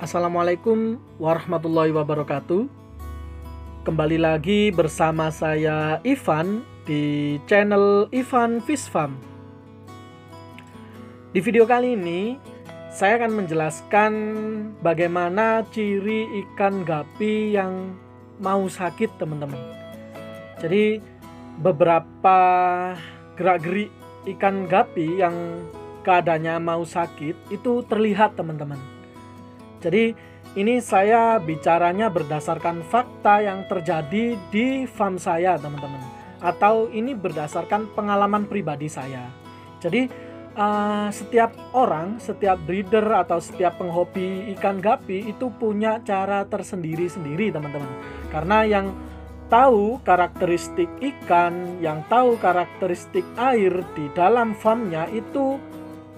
Assalamualaikum warahmatullahi wabarakatuh. Kembali lagi bersama saya Ivan di channel Ivan Fish Farm. Di video kali ini saya akan menjelaskan bagaimana ciri ikan gapi yang mau sakit, teman-teman. Jadi beberapa gerak-gerik ikan gapi yang keadaannya mau sakit itu terlihat, teman-teman. Jadi ini saya bicaranya berdasarkan fakta yang terjadi di farm saya, teman-teman. Atau ini berdasarkan pengalaman pribadi saya. Jadi setiap orang, setiap breeder atau setiap penghobi ikan gapi itu punya cara tersendiri-sendiri, teman-teman. Karena yang tahu karakteristik ikan, yang tahu karakteristik air di dalam farmnya itu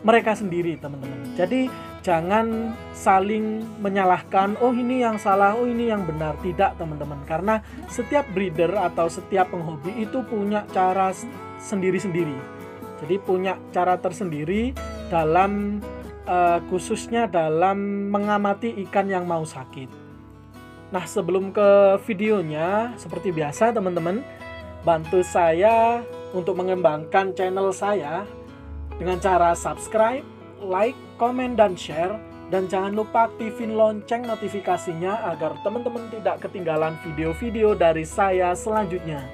mereka sendiri, teman-teman. Jadi jangan saling menyalahkan, oh ini yang salah, oh ini yang benar. Tidak, teman-teman. Karena setiap breeder atau setiap penghobi itu punya cara sendiri-sendiri. Jadi punya cara tersendiri dalam khususnya dalam mengamati ikan yang mau sakit. Nah, sebelum ke videonya, seperti biasa teman-teman, bantu saya untuk mengembangkan channel saya dengan cara subscribe, like, komen, dan share. Dan jangan lupa aktifin lonceng notifikasinya agar teman-teman tidak ketinggalan video-video dari saya selanjutnya.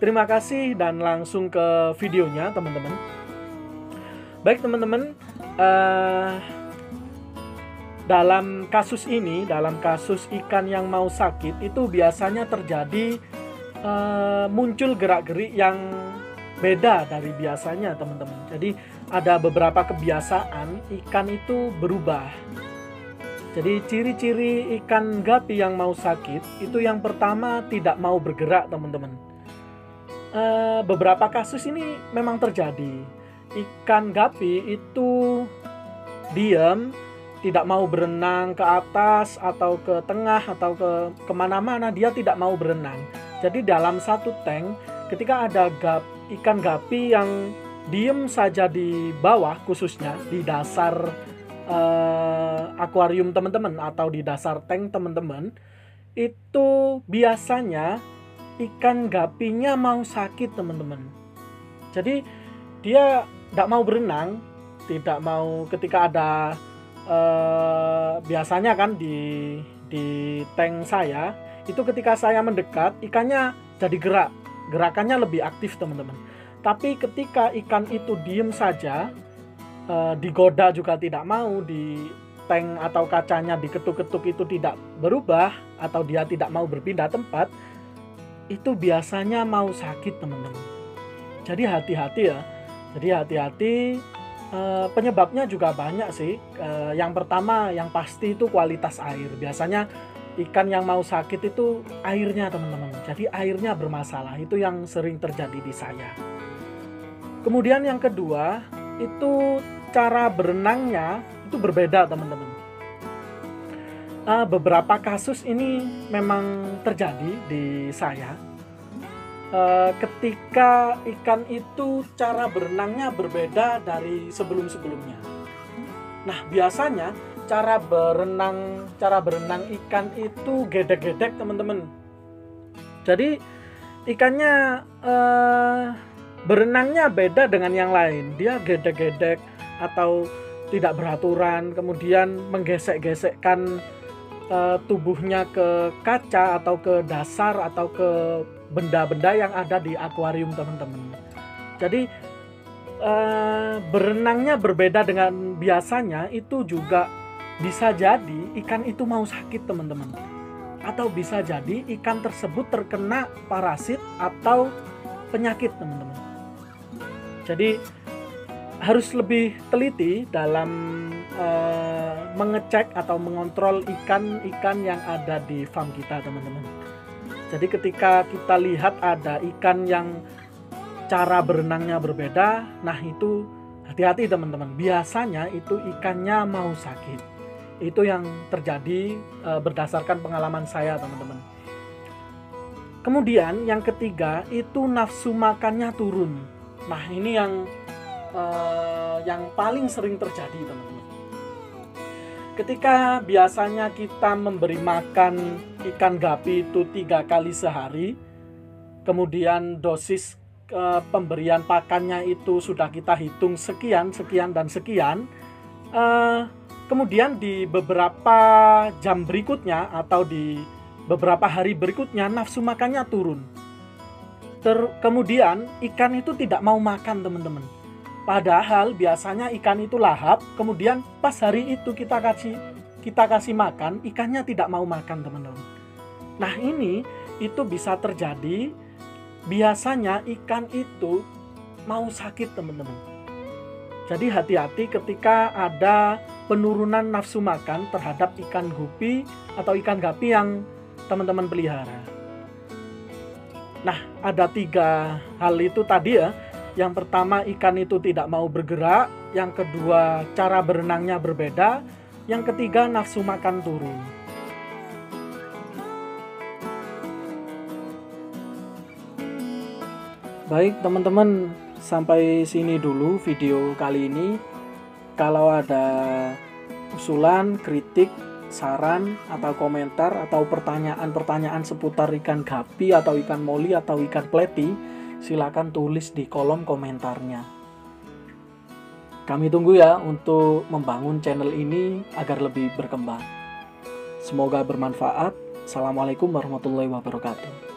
Terima kasih dan langsung ke videonya, teman-teman. Baik, teman-teman, dalam kasus ini, dalam kasus ikan yang mau sakit, itu biasanya terjadi muncul gerak-gerik yang beda dari biasanya, teman-teman. Jadi ada beberapa kebiasaan ikan itu berubah. Jadi ciri-ciri ikan gapi yang mau sakit itu yang pertama tidak mau bergerak, teman-teman. Beberapa kasus ini memang terjadi. Ikan gapi itu diam, tidak mau berenang ke atas atau ke tengah atau ke kemana-mana, dia tidak mau berenang. Jadi dalam satu tank, ketika ada ikan gapi yang diem saja di bawah, khususnya di dasar akuarium teman-teman atau di dasar tank teman-teman, itu biasanya ikan gapinya mau sakit, teman-teman. Jadi dia tidak mau berenang, tidak mau ketika ada biasanya kan di tank saya itu ketika saya mendekat ikannya jadi gerakannya lebih aktif, teman-teman. Tapi ketika ikan itu diem saja, digoda juga tidak mau, di tank atau kacanya diketuk-ketuk itu tidak berubah atau dia tidak mau berpindah tempat, itu biasanya mau sakit, teman-teman. Jadi hati-hati ya. Jadi hati-hati. Penyebabnya juga banyak sih. Yang pertama yang pasti itu kualitas air. Biasanya ikan yang mau sakit itu airnya, teman-teman. Jadi airnya bermasalah. Itu yang sering terjadi di saya. Kemudian yang kedua itu cara berenangnya itu berbeda, teman-teman. Beberapa kasus ini memang terjadi di saya. Ketika ikan itu cara berenangnya berbeda dari sebelum-sebelumnya. Nah, biasanya cara berenang ikan itu gedek-gedek, teman-teman. Jadi ikannya berenangnya beda dengan yang lain. Dia gedek-gedek atau tidak beraturan, kemudian menggesek-gesekkan tubuhnya ke kaca atau ke dasar atau ke benda-benda yang ada di akuarium, teman-teman. Jadi berenangnya berbeda dengan biasanya, itu juga bisa jadi ikan itu mau sakit, teman-teman. Atau bisa jadi ikan tersebut terkena parasit atau penyakit, teman-teman. Jadi harus lebih teliti dalam mengecek atau mengontrol ikan-ikan yang ada di farm kita, teman-teman. Jadi ketika kita lihat ada ikan yang cara berenangnya berbeda, nah itu hati-hati, teman-teman. Biasanya itu ikannya mau sakit. Itu yang terjadi berdasarkan pengalaman saya, teman-teman. Kemudian yang ketiga itu nafsu makannya turun. Nah, ini yang paling sering terjadi, teman-teman. Ketika biasanya kita memberi makan ikan gapi itu 3 kali sehari, kemudian dosis pemberian pakannya itu sudah kita hitung sekian, sekian, dan sekian, kemudian di beberapa jam berikutnya atau di beberapa hari berikutnya nafsu makannya turun. Kemudian ikan itu tidak mau makan, teman-teman. Padahal biasanya ikan itu lahap, kemudian pas hari itu kita kasih makan, ikannya tidak mau makan, teman-teman. Nah, itu bisa terjadi. Biasanya ikan itu mau sakit, teman-teman. Jadi hati-hati ketika ada penurunan nafsu makan terhadap ikan gupi atau ikan gapi yang teman-teman pelihara. Nah, ada 3 hal itu tadi ya. Yang pertama, ikan itu tidak mau bergerak. Yang kedua, cara berenangnya berbeda. Yang ketiga, nafsu makan turun. Baik teman-teman, sampai sini dulu video kali ini. Kalau ada usulan, kritik, saran, atau komentar, atau pertanyaan-pertanyaan seputar ikan gapi atau ikan moli atau ikan pleti, silakan tulis di kolom komentarnya. Kami tunggu ya untuk membangun channel ini agar lebih berkembang. Semoga bermanfaat. Assalamualaikum warahmatullahi wabarakatuh.